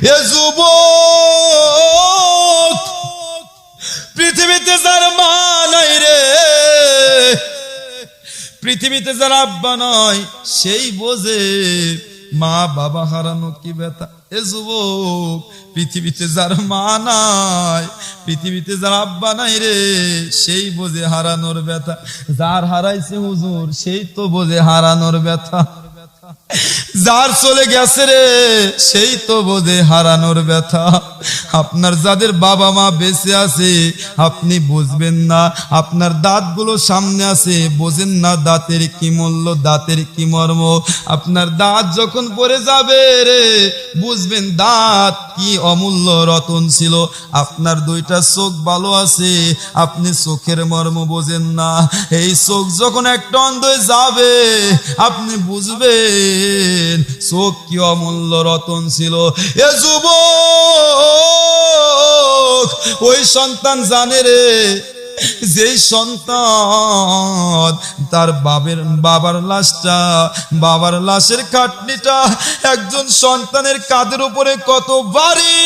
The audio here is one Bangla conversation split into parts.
এ যুবক, পৃথিবীতে যার মা নাই রে, পৃথিবীতে যার আব্বা নয়, সেই বোঝে মা বাবা হারানো কি ব্যথা। এ যুবক, পৃথিবীতে যার মা নাই, পৃথিবীতে যার আব্বা নাই রে, সেই বোঝে হারানোর ব্যথা। যার হারাইছে হুজুর, সেই তো বোঝে হারানোর ব্যথা। যার চলে গেছে রে, সেই তো বোঝে হারানোর ব্যথা। আপনার যাদের বাবা মা বেঁচে আছে, আপনি বুঝবেন না। আপনার দাঁতগুলো সামনে আছে, বোঝেন না দাঁতের কি মূল্য, দাঁতের কি মর্ম। আপনার দাঁত যখন পড়ে যাবে রে, বুঝবেন দাঁত কি অমূল্য রতন ছিল। আপনার দুইটা চোখ ভালো আছে, আপনি চোখের মর্ম বোঝেন না। এই চোখ যখন একটা অন্ধ হয়ে যাবে, আপনি বুঝবেন চোখ কি অমূল্য রতন ছিল। এ যুবক, ওই সন্তান জানে রে, যেই সন্তান তার বাবার লাশটা, বাবার লাশের খাটনিটা একজন সন্তানের কাঁধের উপরে কত ভারী।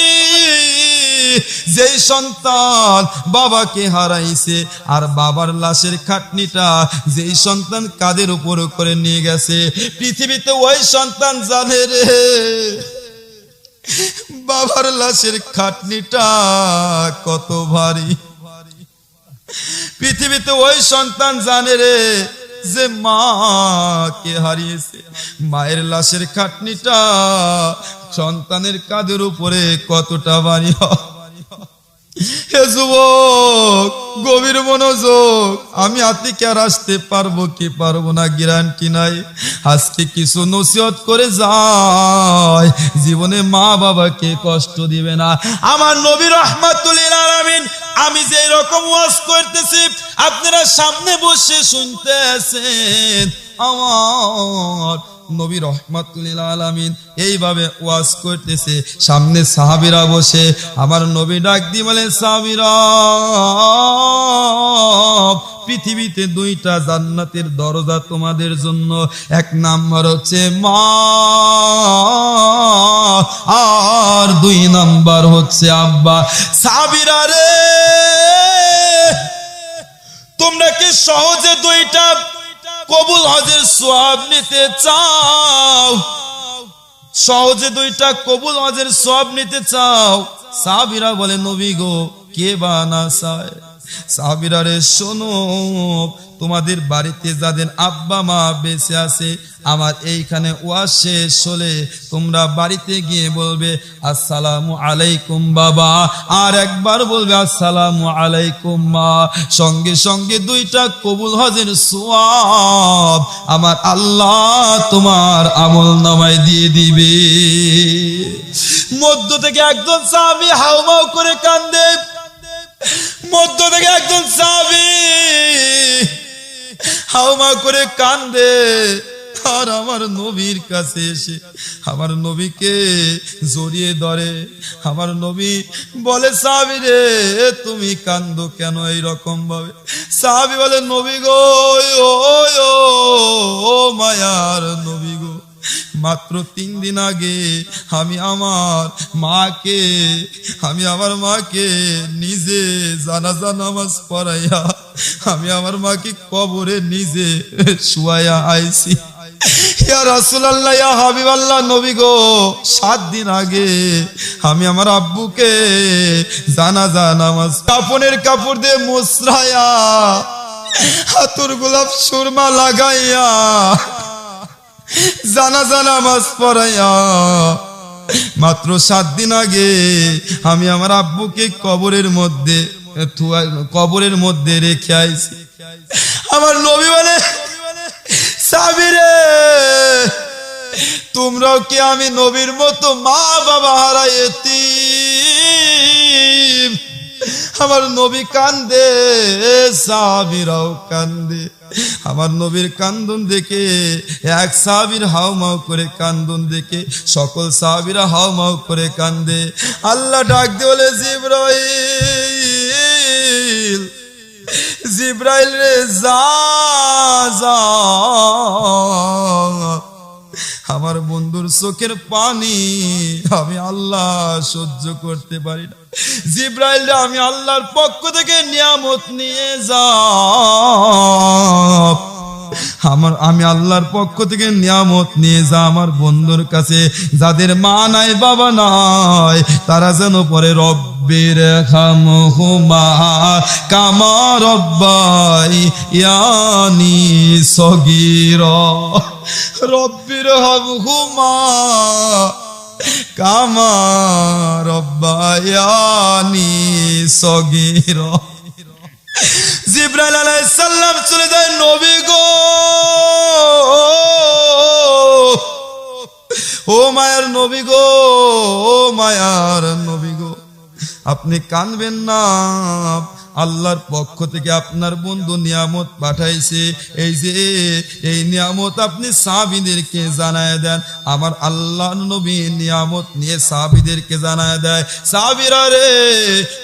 যেই সন্তান বাবাকে হারাইছে, আর বাবার লাশের খাটনিটা যেই সন্তান কাঁধের উপর করে নিয়ে গেছে, পৃথিবীতে ওই সন্তান জানে রে, বাবার লাশের খাটনিটা কত ভারী। পৃথিবীতে ওই সন্তান জানে রে, যে মাকে হারিয়েছে, মায়ের লাশের খাটনিটা সন্তানের কাঁধের উপরে কতটা ভারী হয়। হে যুবক, গভীর মনোযোগ। আমি আতিকে আর আসতে পারবো কি পারবো না গ্যারান্টি নাই। আজকে কিছু নসিহত করে যায়, জীবনে মা বাবাকে কষ্ট দিবে না। আমার নবী রাহমাতুল লিল আলামিন, আমি যে রকম ওয়াজ করতেছি, আপনারা সামনে বসে শুনতেছেন। আমার নবী রাহমাতুল লিল আলামিন এইভাবে ওয়াজ করতেছে, সামনে সাহাবীরা বসে। আমার নবী ডাক দিয়ে বলে, সাহাবীরা, পৃথিবীতে দুইটা জান্নাতের দরজা তোমাদের জন্য। এক নাম্বার হচ্ছে মা, আর দুই নাম্বার হচ্ছে আব্বা। সাহাবীরা রে, তোমরা কি সহজে দুইটা কবুল হজের সওয়াব নিতে চাও? সহজে দুইটা কবুল হজের সওয়াব নিতে চাও? সাহাবীরা বলে, নবী গো, কে বা না চায়? সাহাবীরা রে, শোনো, তোমাদের বাড়িতে যাদের আব্বা মা বেঁচে আছে, আমার এইখানে ওয়াজ শেষ হলে তোমরা বাড়িতে গিয়ে বলবে, আসসালামু আলাইকুম বাবা, আর একবার বলবে আসসালামু আলাইকুম মা। সঙ্গে সঙ্গে দুইটা কবুল হজের সওয়াব আমার আল্লাহ তোমার আমল নামায় দিয়ে দিবে। মধ্য থেকে একজন সাহাবী হাউমাউ করে কান্দে। মধ্য থেকে একজন সাহাবী হাউমাউ করে কান্দে, আর আমার নবীর কাছে এসে আমার নবীকে জড়িয়ে ধরে। আমার নবী বলে, সাহাবী রে, তুমি কান্দো কেন এইরকম ভাবে? সাহাবী বলে, নবী গো, ও মায়ার নবী গো, মাত্র 3 দিন আগে আমি আমার মাকে নিজে জানাজা নামাজ পড়াইয়া আমি আমার মাকে কবরে নিজে শুয়াইয়া আইছি। ইয়া রাসূলুল্লাহ, ইয়া হাবিবাল্লাহ, নবী গো, 7 দিন আগে আমি আমার আব্বুকে জানাজা নামাজ কাফনের কাপড় দিয়ে মুছরাইয়া, হাতুর গোলাপ সুরমা লাগাইয়া, জানাজা নামাজ পড়াইয়া, মাত্র 7 দিন আগে আমি আমার আব্বুকে কবরের মধ্যে রেখে আইছি। আমার নবী বলে, সাহাবী রে, তোমরাও কি আমি নবীর মতো মা বাবা হারায় এতিম? আমার নবী কান্দে, সাহাবীরাও কান্দে। আমার নবীর কান্দন দেখে, এক সাহাবীর হাউমাউ করে কান্দন দেখে সকল সাহাবীরা হাউমাউ করে কান্দে। আল্লাহ ডাক দিয়ে বলে, জিবরাইল, জিবরাইল রে, যা আমার বন্ধুর চোখের পানি আমি আল্লাহ সহ্য করতে পারি না। জিব্রাইল, আমি আল্লাহর পক্ষ থেকে নিয়ামত নিয়ে যাও, আমি আল্লাহর পক্ষ থেকে নিয়ামত নিয়ে যা আমার বন্ধুর কাছে, যাদের মা নাই বাবা নাই, তারা যেন পরে রব্বির হামহুমা কামা রাব্বায়ানি সগীরা, রব্বির হামহুমা কামা রাব্বায়ানি সগীরা। জিবরাইল আলাইহিস সালাম চলে যায়, নবী গো, ও মায়ার নবী গো, ও মায়ার নবী গো, আপনি কাঁদবেন না, আল্লাহর পক্ষ থেকে আপনার বন্ধু নিয়ামত পাঠাইছে, এই যে এই নিয়ামত আপনি সাহাবীদেরকে জানায় দেন। আমার আল্লাহ নবী নিয়ামত নিয়ে সাহাবীদেরকে জানায় দেয়, সাহাবীরা রে,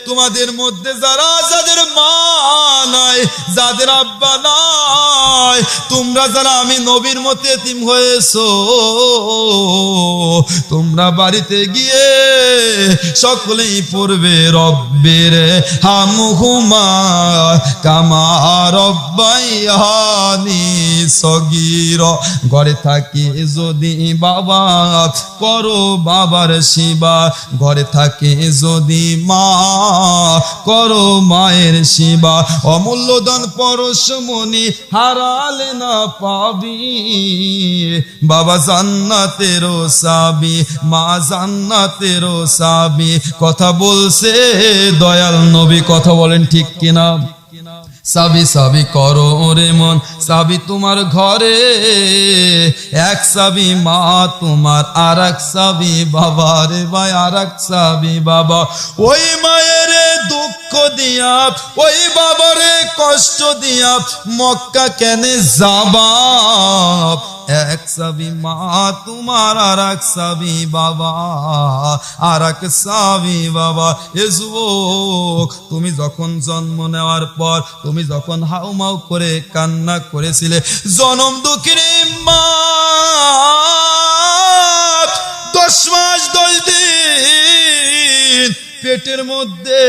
তোমাদের মধ্যে যাদের মা নাই, যাদের আব্বা নাই, তোমরা যারা আমি নবীর মতো এতিম হয়েছো, তোমরা বাড়িতে গিয়ে সকলেই পড়বে রব্বির হামহুমা কামা রাব্বায়ানি সগীরা। ঘরে থাকি যদি বাবা, করো বাবার সেবা, ঘরে থাকে যদি মা, করো মায়ের সেবা, অমূল্য দান পরশমণি হারালে না পাবি, বাবা জান্নাতেরও চাবি, মা জান্নাতেরও চাবি। কথা বলছে দয়াল নবী, কথা বলেন ঠিক কিনা? চাবি চাবি করো রে মন, চাবি তোমার ঘরে, এক চাবি মা তোমার, আর এক চাবি বাবা রে ভাই, আর এক চাবি বাবা। ওই মায়ের দুঃখ দিয়া, ওই বাবারে কষ্ট দিয়া মক্কা কেনে যাবা, এক চাবি মা তোমার, আর এক চাবি বাবা, আর এক চাবি বাবা। এ যুবক, তুমি যখন জন্ম নেওয়ার পর, তুমি যখন হাউমাউ করে কান্না করেছিলে, জনম দুঃখিনী মা 10 মাস 10 দিন পেটের মধ্যে,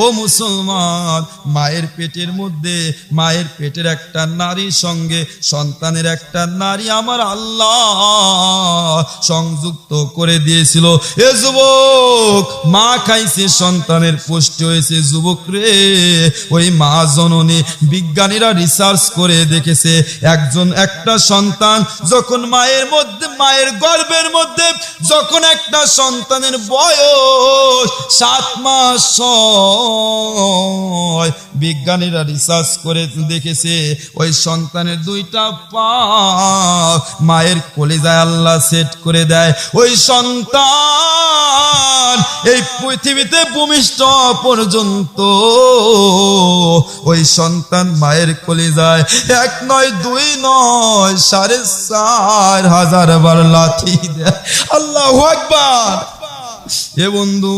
ও মুসলমান, মায়ের পেটের মধ্যে, মায়ের পেটের একটা নারীর সঙ্গে সন্তানের একটা নারী আমার আল্লাহ সংযুক্ত করে দিয়েছিল। এ যুবক, মা খাইছে, সন্তানের পুষ্টি হয়েছে। যুবক রে, ওই মা জননী, বিজ্ঞানীরা রিসার্চ করে দেখেছে, একটা সন্তান যখন মায়ের মধ্যে, মায়ের গর্ভের মধ্যে যখন একটা সন্তানের বয়স 7 মাস হয়, বিজ্ঞানীরা রিসার্চ করে দেখেছে, ওই সন্তানের 2টা পা মায়ের কলিজায় আল্লাহ সেট করে দেয়। ওই সন্তান এই পৃথিবীতে ভূমিষ্ঠ পর্যন্ত ওই সন্তান মায়ের কলিজায় 1 নয় 2 নয় 4,500 বার লাথি দেয়। আল্লাহু আকবার। এ বন্ধু,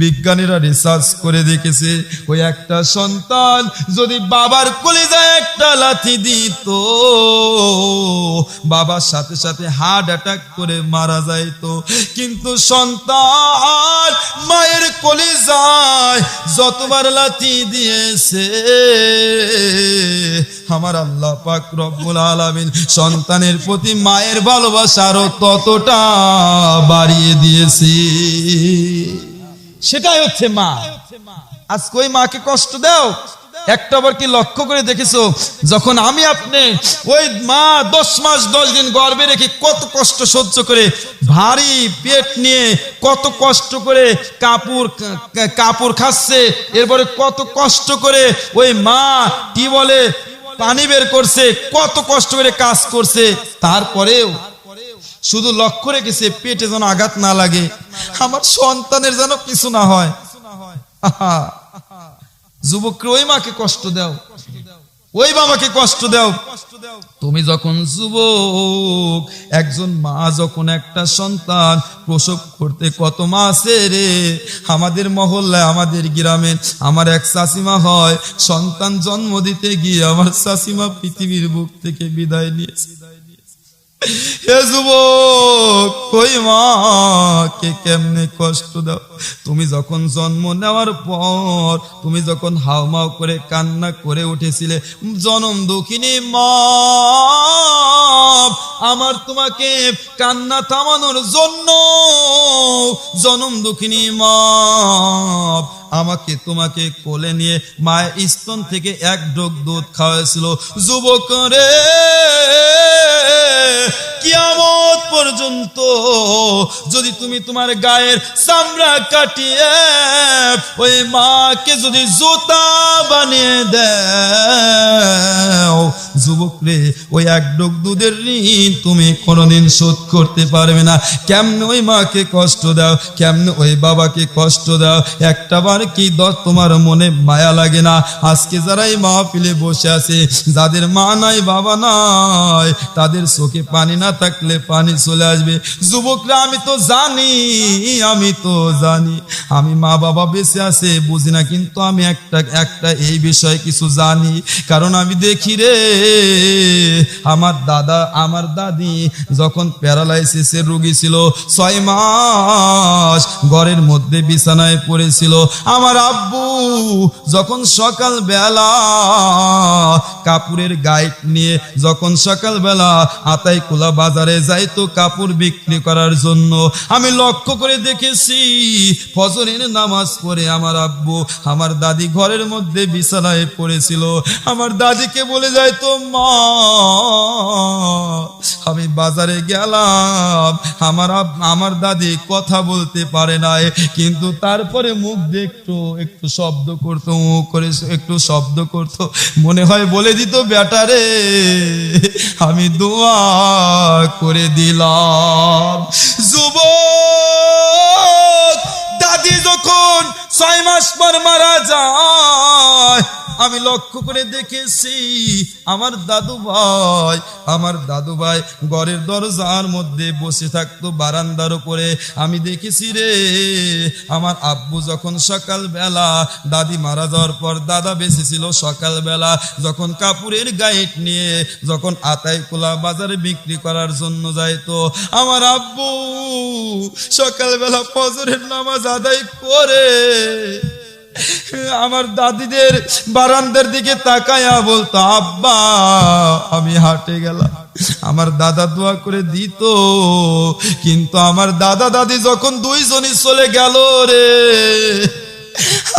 বিজ্ঞানীরা রিসার্চ করে দেখেছে, ওই একটা সন্তান যদি বাবার কলিজায় একটা লাথি দিত, বাবার সাথে সাথে হার্ট অ্যাটাক করে মারা যাইত। কিন্তু সন্তান মায়ের কলিজায় যতবার লাথি দিয়েছে, আমার আল্লাহ পাক রব্বুল আলামিন সন্তানের প্রতি মায়ের ভালোবাসা আরো ততটা বাড়িয়ে দিয়েছে। সেটাই হচ্ছে মা। আজকে ওই মাকে কষ্ট দাও, একটা বার কি লক্ষ্য করে দেখেছো, যখন আমি আপনি ওই মা 10 মাস 10 দিন গর্ভে রেখে কত কষ্ট সহ্য করে, ভারী পেট নিয়ে কত কষ্ট করে কাপড় খাচ্ছে, এরপরে কত কষ্ট করে ওই মা টিউবওয়েলে পানি বের করছে, কত কষ্ট করে কাজ করছে, তারপরেও শুধু লক্ষ্য রেখেছে পেটে যেন আঘাত না লাগে, আমার সন্তানের যেন কিছু না হয়। যুবক, ওই মাকে কষ্ট দাও, ওই বাবাকে কষ্ট দাও। তুমি যখন যুবক, একজন মা যখন একটা সন্তান প্রসব করতে, কত মা আছে রে আমাদের মহল্লায়, আমাদের গ্রামে। আমার এক চাচিমা হয়, সন্তান জন্ম দিতে গিয়ে আমার চাচিমা পৃথিবীর বুক থেকে বিদায় নিয়েছে। হে যুবক, কই মাকে কেমনে কষ্ট দাও? তুমি যখন জন্ম নেওয়ার পর তুমি যখন হাউমাউ করে কান্না করে উঠেছিলে, জনম দুঃখিনী মা আমার তোমাকে কান্না থামানোর জন্য জনম দুঃখিনী মা আমাকে তোমাকে কোলে নিয়ে মায়ের স্তন থেকে এক ঢোক দুধ খাওয়াইছিল। যুবক রে, কিয়ামত পর্যন্ত যদি তুমি তোমার গায়ের চামড়া কাটিয়ে ওই মাকে যদি জুতা বানিয়ে দাও, যুবক রে, ওই এক ঢোক দুধের ঋণ তুমি কোনোদিন শোধ করতে পারবে না। কেমনে ওই মাকে কষ্ট দাও, কেমনে ওই বাবাকে কষ্ট দাও, একটা বার কি তোমার মনে মায়া লাগে না? আজকে যারা এই মাহফিলে বসে আছে, যাদের মা নাই বাবা নাই, তাদের চোখে পানি না থাকলে পানি চলে আসবে। যুবকরা, আমি তো জানি আমি মা বাবা বেঁচে আছে বুঝি না, কিন্তু আমি একটা এই বিষয়ে কিছু জানি। কারণ আমি দেখি রে, আমার দাদা আমার দাদি যখন প্যারালাইসিসের রোগী ছিল, 6 মাস ঘরের মধ্যে বিছানায় পড়েছিল। আমার আব্বু যখন সকাল বেলা কাপড়ের গাইড নিয়ে যখন সকাল বেলা আতাইকুলা বাজারে যাইতো কাপড় বিক্রি করার জন্য, আমি লক্ষ্য করে দেখেছি ফজরের নামাজ পড়ে আমার আব্বু আমার দাদি ঘরের মধ্যে বিছানায় পড়েছিল। আমার দাদিকে বলে যাইতো, মা আমি বাজারে গেলাম। আমার দাদি কথা বলতে পারে নাই, কিন্তু তারপরে মুখ দিয়ে একটু শব্দ করতো, মুখ করে একটু শব্দ করতো, মনে হয় বলে দিত, বেটারে আমি দোয়া করে দিলাম। যুবক, দাদি যখন 6 মাস পর মারা যায়, আমি লক্ষ্য করে দেখেছি আমার দাদু ভাই ঘরের দরজার মধ্যে বসে থাকতো বারান্দার উপরে। আমি দেখেছি রে, আমার আব্বু যখন সকাল বেলা দাদি মারা যাওয়ার পর দাদা বেঁচে ছিল, সকাল বেলা যখন কাপড়ের গাইড নিয়ে যখন আতাইকুলা বাজারে বিক্রি করার জন্য যাইতো, আমার আব্বু সকাল বেলা ফজরের নামাজ আদায় করে আমার দাদিদের বারান্দার দিকে তাকায়া বলতো, আব্বা আমি হাটে গেলাম। আমার দাদা দোয়া করে দিত, কিন্তু আমার দাদা দাদি যখন দুইজনই চলে গেল রে,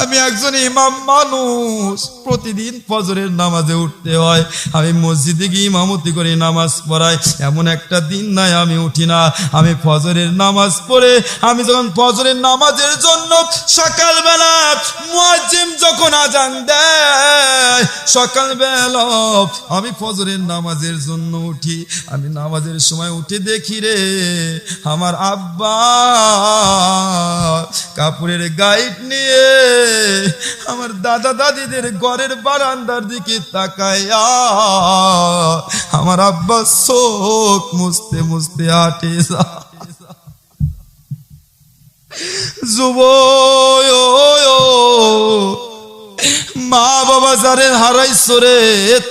আমি একজন ইমাম মানুষ, প্রতিদিন ফজরের নামাজে উঠতে হয়, আমি মসজিদে গিয়ে ইমামতি করে নামাজ পড়াই, এমন একটা দিন নাই আমি উঠি না। আমি ফজরের নামাজ পড়ে আমি যখন ফজরের নামাজের জন্য সকালবেলা মুয়াজ্জিন যখন আজান দেয়, সকালবেলা আমি ফজরের নামাজের জন্য উঠি। আমি নামাজের সময় উঠে দেখি রে, আমার আব্বা কাপড়ের গাইড নিয়ে আমার দাদা দাদিদের ঘরের বারান্দার দিকে তাকায়া আমার আব্বা চোখ মুছতে মুছতে হাঁটে যা। যুবক, মা বাবা যারে হারাইছো রে,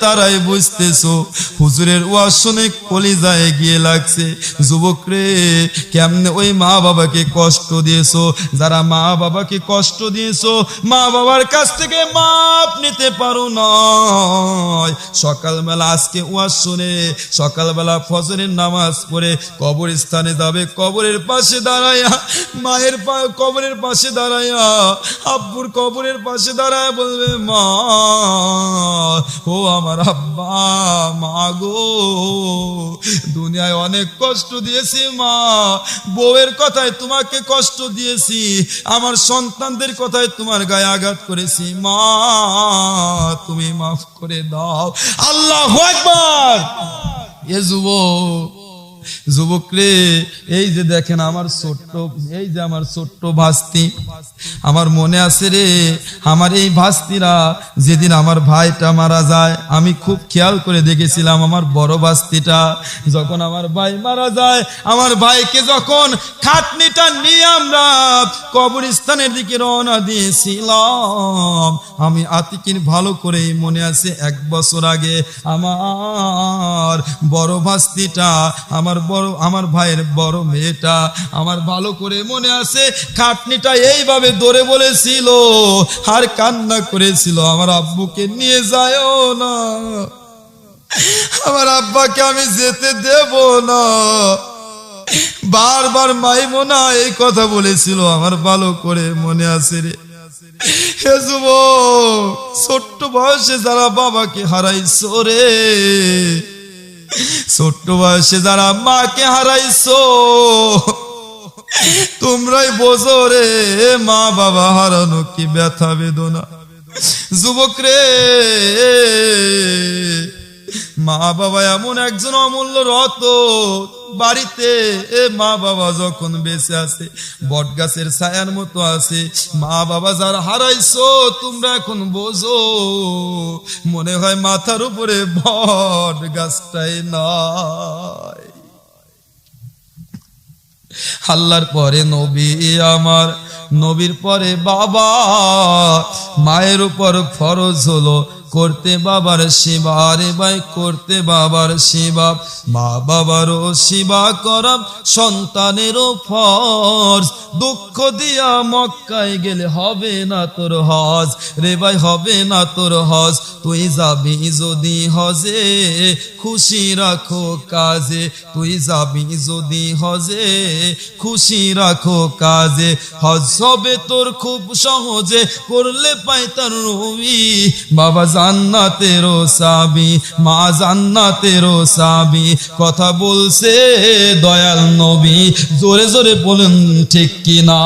তারাই বুঝতেছো হুজুরের ওয়াজ শুনে কলিজায় গিয়ে লাগছে। যুবক রে, কেমনে ওই মা বাবাকে কষ্ট দিয়েছো, যারা মা বাবাকে কষ্ট দিয়েছো, মা বাবার কাছ থেকে মাপ নিতে পারো না। সকালবেলা আজকে ওয়াজ শুনে সকালবেলা ফজরের নামাজ পড়ে কবরস্থানে যাবে, কবরের পাশে দাঁড়ায়া মায়ের কবরের পাশে দাঁড়ায়া আব্বুর কবরের পাশে দাঁড়ায় বলবে, মা ও আমার আব্বা, মা গো দুনিয়ায় অনেক কষ্ট দিয়েছি মা, বউয়ের কথায় তোমাকে কষ্ট দিয়েছি, আমার সন্তানদের কথায় তোমার গায়ে আঘাত করেছি, মা তুমি মাফ করে দাও। আল্লাহু আকবার। এ যুবক, যুবক রে, এই যে দেখেন আমার ছোট্ট ভাস্তি, আমার মনে আছে রে, আমার এই ভাস্তিরা যেদিন আমার ভাইটা মারা যায়, আমি খুব খেয়াল করে দেখেছিলাম আমার বড় ভাস্তিটা যখন আমার ভাই মারা যায়, আমার ভাইকে যখন খাটনিটা নিয়ে আমরা কবরস্থানের দিকে রওনা দিয়েছিলাম, আমি আতিকের ভালো করে মনে আছে 1 বছর আগে আমার বড় ভাস্তিটা, আমার ভাইয়ের বড় মেয়েটা, আমার ভালো করে মনে আছে খাটনিটা এইভাবে ধরে বলেছিল আর কান্না করেছিল, আমার আব্বুকে নিয়ে যায়ও না, আমার আব্বাকে আমি যেতে দেব না, বারবার মাইমোনা এই কথা বলেছিল, আমার ভালো করে মনে আছে রে। হে যুবক, ছোট্ট বয়সে যারা বাবাকে হারাইছো রে, ছোট্ট বয়সে যারা মাকে হারাইছো, তোমরাই বোঝো রে মা বাবা হারানো কি ব্যথা বেদনা। যুবক রে, মা বাবা এমন একজন অমূল্য রতন, বাড়িতে মা বাবা যখন বেঁচে আছে বট গাছের ছায়ার মতো আছে, মা বাবা যারা হারাইছো তোমরা এখন বোঝো, মনে হয় মাথার উপরে বট গাছটাই নাই। আল্লাহর পরে নবী আমার, নবীর পরে বাবা, মায়ের উপর ফরজ হলো করতে বাবার সেবা, রে ভাই করতে বাবার সেবা, মা বাবারও সেবা করা সন্তানেরও ফরজ। দুঃখ দিয়া মক্কায় গেলে হবে না তোর হজ, রে ভাই হবে না তোর হজ, তুই যাবি যদি হজে খুশি রাখো কাজে, তুই যাবি যদি হজে খুশি রাখো কাজে, হজ হবে তোর খুব সহজে করলে পাই তার রবি, বাবা জান্নাতেরও সাবি, মা জান্নাতেরও সাবি, কথা বলছে দয়াল নবী, জোরে জোরে বলেন ঠিক কিনা।